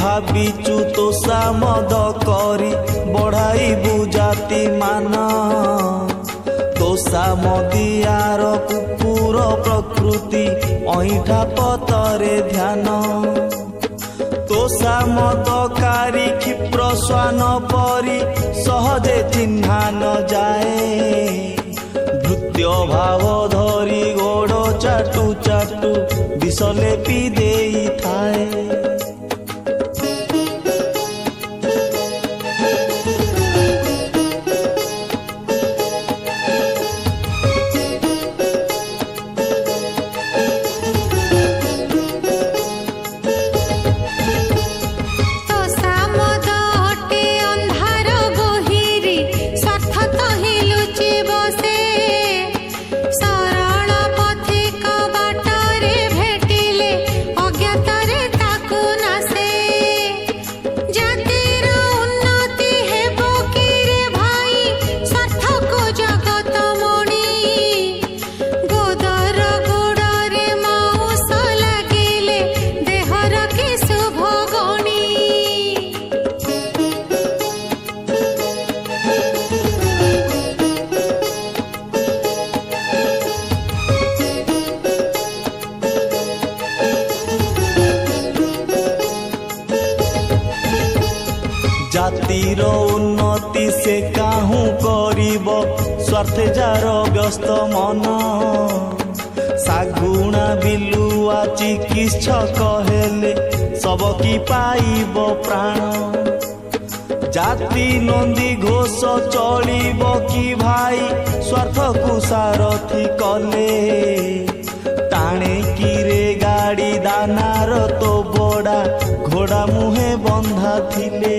ଭାବିଛୁ ତୋଷା ମଦ କରି ବଢ଼ାଇବୁ ଜାତି ମାନ। ତୋଷା ମଦିଆର କୁକୁର ପ୍ରକୃତି ଅଇଁଠା ପତରେ ଧ୍ୟାନ। ତୋଷା ମଦକାରୀ କ୍ଷିପ୍ର ଶ୍ୱାନ ପରି ସହଜେ ଚିହ୍ନା ନ ଯାଏ। ଭୃତ୍ୟ ଭାବ ଧରି ଗୋଡ଼ ଚାଟୁ ଚାଟୁ ବିଷ ଲେପି ଦେଇଥାଏ। ଜାତିର ଉନ୍ନତି ସେ କାହୁଁ କରିବ ସ୍ୱାର୍ଥେ ଯାର ବ୍ୟସ୍ତ ମନ। ଶାଗୁଣା ବିଲୁଆ ଚିକିତ୍ସକ ହେଲେ ସବକି ପାଇବ ପ୍ରାଣ। ଜାତି ନନ୍ଦୀ ଘୋଷ ଚଳିବ କି ଭାଇ ସ୍ୱାର୍ଥକୁ ସାରଥି କଲେ। ଟାଣେ କିରେ ଗାଡ଼ି ଦାନାର ତୋ ବଡ଼ା ଘୋଡ଼ା ମୁହେଁ ବନ୍ଧା ଥିଲେ।